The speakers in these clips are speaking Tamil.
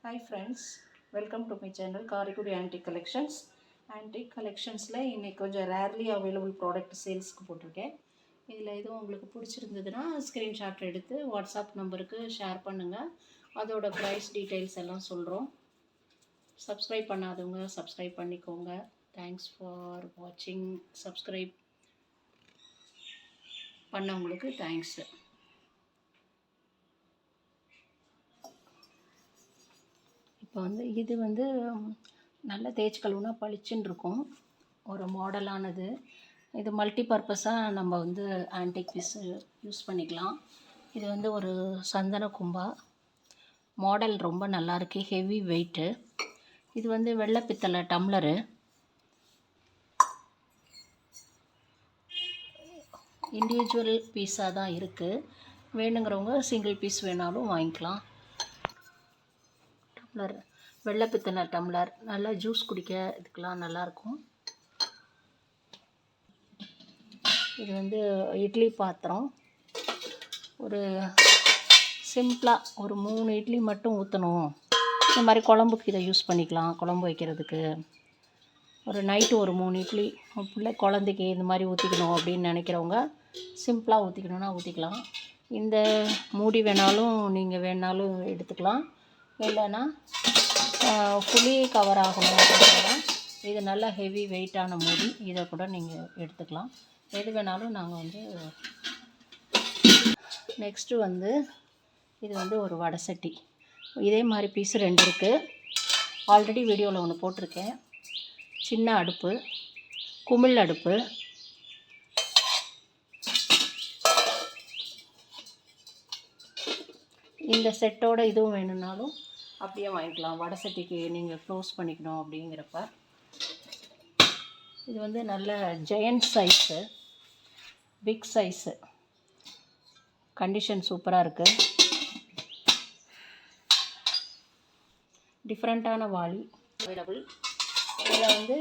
Hi friends, welcome to my channel Karikudi Antique Collections. Antique Collectionsல இன்னைக்கு கொஞ்சம் rarely available product சேல்ஸ்க்கு போட்டிருக்கேன். இதில் எதுவும் உங்களுக்கு பிடிச்சிருந்ததுன்னா ஸ்க்ரீன்ஷாட் எடுத்து வாட்ஸ்அப் நம்பருக்கு ஷேர் பண்ணுங்கள். அதோட ப்ரைஸ் டீட்டெயில்ஸ் எல்லாம் சொல்கிறோம். சப்ஸ்கிரைப் பண்ணாதவங்க சப்ஸ்கிரைப் பண்ணிக்கோங்க. தேங்க்ஸ் ஃபார் வாட்சிங். சப்ஸ்கிரைப் பண்ணவங்களுக்கு தேங்க்ஸு. இப்போ இது நல்ல தேய்ச்சி கழுவுனா பளிச்சுன்னு இருக்கும். ஒரு மாடலானது. இது மல்டி பர்பஸாக நம்ம ஆன்டிக் பீஸ் யூஸ் பண்ணிக்கலாம். இது ஒரு சந்தன கும்பா மாடல், ரொம்ப நல்லாயிருக்கு. Heavy weight. இது வெள்ளை பித்தளை டம்ளரு. இண்டிவிஜுவல் பீஸாக தான் இருக்குது. வேணுங்கிறவங்க சிங்கிள் பீஸ் வேணாலும் வாங்கிக்கலாம். டம்ளர், வெள்ளை பித்தளை டம்ளர், நல்லா ஜூஸ் குடிக்க இதுக்கெலாம் நல்லாயிருக்கும். இது இட்லி பாத்திரம். ஒரு சிம்பிளாக ஒரு 3 இட்லி மட்டும் ஊற்றணும். இந்த மாதிரி குழம்புக்கு இதை யூஸ் பண்ணிக்கலாம். குழம்பு வைக்கிறதுக்கு ஒரு நைட்டு ஒரு 3 இட்லி பிள்ளை குழந்தைக்கு இந்த மாதிரி ஊற்றிக்கணும் அப்படின்னு நினைக்கிறவங்க சிம்பிளாக ஊற்றிக்கணுன்னா ஊற்றிக்கலாம். இந்த மூடி வேணாலும் நீங்கள் வேணாலும் எடுத்துக்கலாம். இல்லைன்னா ஃபுல்லி கவர் ஆகணும் அப்படின்னா இது நல்ல ஹெவி வெயிட்டான மூடி, இதை கூட நீங்கள் எடுத்துக்கலாம். எது வேணாலும் நாங்கள் நெக்ஸ்ட்டு இது ஒரு வடை சட்டி. இதே மாதிரி பீஸு 2 இருக்குது. ஆல்ரெடி வீடியோவில் ஒன்று போட்டிருக்கேன். சின்ன அடுப்பு, குமிழ் அடுப்பு. இந்த செட்டோடு இதுவும் வேணும்னாலும் அப்படியே வாங்கிக்கலாம். வடை சட்டிக்கு நீங்கள் க்ளோஸ் பண்ணிக்கணும் அப்படிங்கிறப்ப. இது நல்ல giant size, big size. Condition சூப்பராக இருக்குது. டிஃப்ரெண்ட்டான வாளி அவைலபிள். இதில்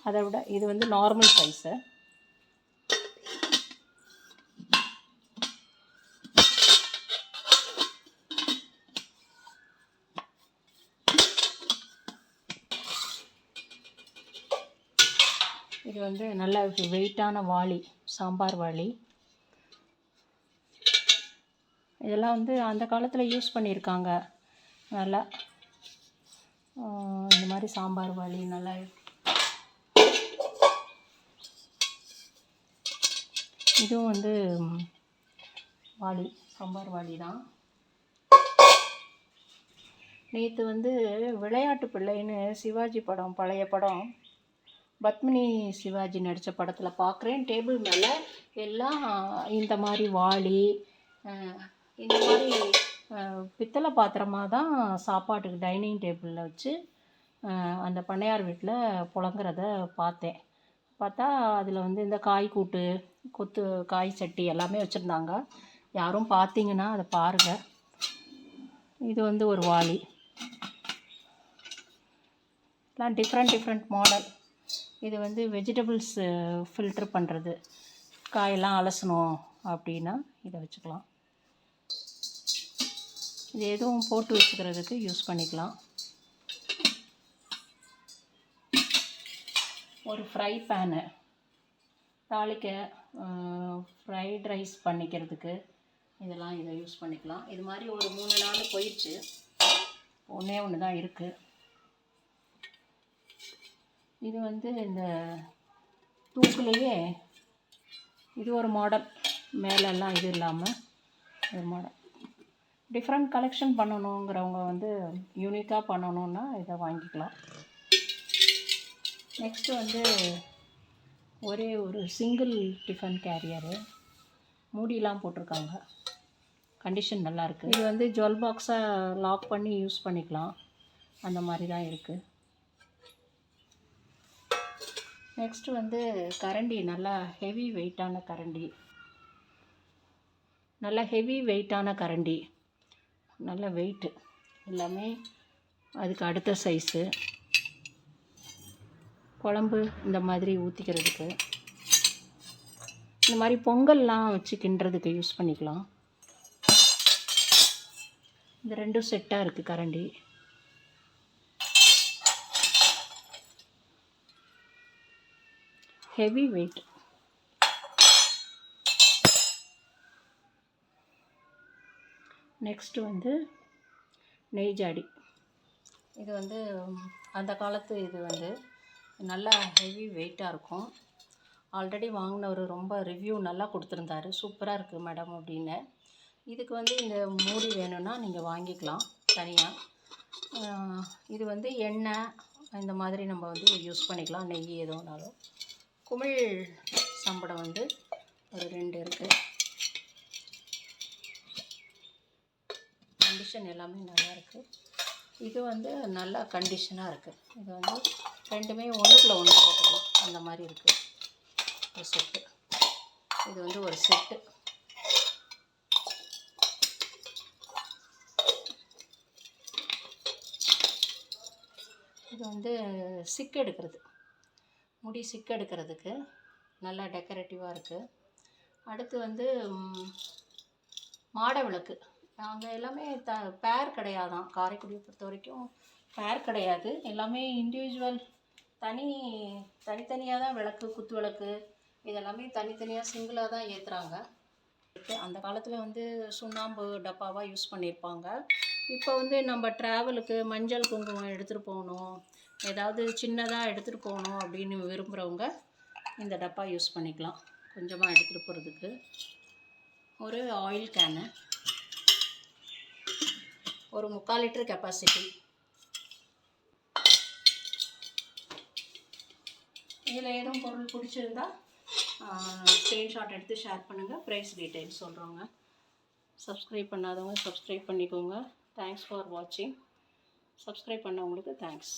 அதை விட இது நார்மல் சைஸு. இது நல்ல வெயிட்டான வாளி, சாம்பார் வாளி. இதெல்லாம் அந்த காலத்தில் யூஸ் பண்ணியிருக்காங்க. நல்லா இந்த மாதிரி சாம்பார் வாளி நல்லா. இதுவும் வாளி, சாம்பார் வாளி தான். நேற்று விளையாட்டு பிள்ளைன்னு சிவாஜி படம், பழைய படம், பத்மினி சிவாஜி நடித்த படத்தில் பார்க்குறேன். டேபிள் மேலே எல்லாம் இந்த மாதிரி வாளி, இந்த மாதிரி பித்தளை பாத்திரமாக தான் சாப்பாட்டுக்கு டைனிங் டேபிளில் வச்சு அந்த பண்ணையார் வீட்டில் புழங்குறத பார்த்தேன். பார்த்தா அதில் இந்த காய் கூட்டு, கொத்து காய் சட்டி எல்லாமே வச்சுருந்தாங்க. யாரும் பார்த்தீங்கன்னா அதை பாருங்கள். இது ஒரு வாளி. எல்லாம் டிஃப்ரெண்ட் மாடல். இது வெஜிடபிள்ஸ் ஃபில்ட்ரு பண்ணுறது, காயெல்லாம் அலசணும் அப்படின்னா இதை வச்சுக்கலாம். இது எதுவும் போட்டு வச்சுக்கிறதுக்கு யூஸ் பண்ணிக்கலாம். ஒரு ஃப்ரை பேனு, தாளிக்க ஃப்ரைட் ரைஸ் பண்ணிக்கிறதுக்கு இதெல்லாம் இதை யூஸ் பண்ணிக்கலாம். இது மாதிரி ஒரு 3 நாள் போயிடுச்சு. ஒன்று தான் இருக்குது. இது இந்த தூக்குலேயே இது ஒரு மாடல். மேலெல்லாம் இது இல்லாமல் ஒரு மாடல். டிஃப்ரெண்ட் கலெக்ஷன் பண்ணணுங்கிறவங்க யூனிக்காக பண்ணணுன்னா இதை வாங்கிக்கலாம். நெக்ஸ்ட்டு ஒரே ஒரு சிங்கிள் டிஃபன் கேரியரு, மூடிலாம் போட்டிருக்காங்க. கண்டிஷன் நல்லாயிருக்கு. இது ஜுவல் பாக்ஸாக லாக் பண்ணி யூஸ் பண்ணிக்கலாம். அந்த மாதிரி தான் இருக்குது. நெக்ஸ்ட்டு கரண்டி, நல்லா ஹெவி வெயிட்டான கரண்டி. நல்ல வெயிட்டு எல்லாமே. அதுக்கு அடுத்த சைஸு குழம்பு இந்த மாதிரி ஊற்றிக்கிறதுக்கு, இந்த மாதிரி பொங்கல்லாம் வச்சு கிண்டுறதுக்கு யூஸ் பண்ணிக்கலாம். இந்த ரெண்டும் செட்டாக இருக்குது கரண்டி. Heavy weight. நெக்ஸ்ட்டு வந்து நெய் ஜாடி. இது வந்து அந்த காலத்து இது வந்து நல்லா ஹெவி வெயிட்டாக இருக்கும். ஆல்ரெடி வாங்கினவர் ரொம்ப ரிவ்யூ நல்லா கொடுத்துருந்தாரு, சூப்பராக இருக்குது மேடம் அப்படின்னு. இதுக்கு வந்து இந்த மூடி வேணும்னா நீங்கள் வாங்கிக்கலாம் தனியாக. இது வந்து எண்ணெய் இந்த மாதிரி நம்ம வந்து யூஸ் பண்ணிக்கலாம், நெய் எதுனாலும். குமிழ் சம்படம் வந்து ஒரு 2 இருக்குது. கண்டிஷன் எல்லாமே நல்லா இருக்குது. இது வந்து நல்ல கண்டிஷனாக இருக்குது. இது வந்து ரெண்டுமே ஒன்றுக்குள்ள ஒன்று போட்டுக்கலாம், அந்த மாதிரி இருக்குது ஒரு செட்டு. இது வந்து ஒரு செட்டு. இது வந்து சிக்கு எடுக்கிறது, முடி சிக்கு எடுக்கிறதுக்கு நல்லா டெக்கரேட்டிவாக இருக்குது. அடுத்து வந்து மாட விளக்கு. அங்கே எல்லாமே பேர் கிடையாதான், காரைக்குடியை பொறுத்த வரைக்கும் பேர் கிடையாது. எல்லாமே இண்டிவிஜுவல் தனித்தனியாக தான் விளக்கு, குத்து விளக்கு இதெல்லாமே தனித்தனியாக சிங்கிளாக தான் ஏற்றுறாங்க. அந்த காலத்தில் வந்து சுண்ணாம்பு டப்பாவாக யூஸ் பண்ணியிருப்பாங்க. இப்போ வந்து நம்ம ட்ராவலுக்கு மஞ்சள் குங்குமம் எடுத்துகிட்டு போகணும், ஏதாவது சின்னதாக எடுத்துகிட்டு போகணும் அப்படின்னு விரும்புகிறவங்க இந்த டப்பா யூஸ் பண்ணிக்கலாம். கொஞ்சமாக எடுத்துகிட்டு போகிறதுக்கு ஒரு ஆயில் கேனு, ஒரு 3/4 லிட்டர் கெப்பாசிட்டி. இதில் ஏதும் பொருள் பிடிச்சிருந்தா ஸ்க்ரீன்ஷாட் எடுத்து ஷேர் பண்ணுங்கள். ப்ரைஸ் டீட்டெயில்ஸ் சொல்கிறோங்க. சப்ஸ்கிரைப் பண்ணாதவங்க சப்ஸ்கிரைப் பண்ணிக்கோங்க. தேங்க்ஸ் ஃபார் வாட்சிங். சப்ஸ்கிரைப் பண்ணவங்களுக்கு தேங்க்ஸ்.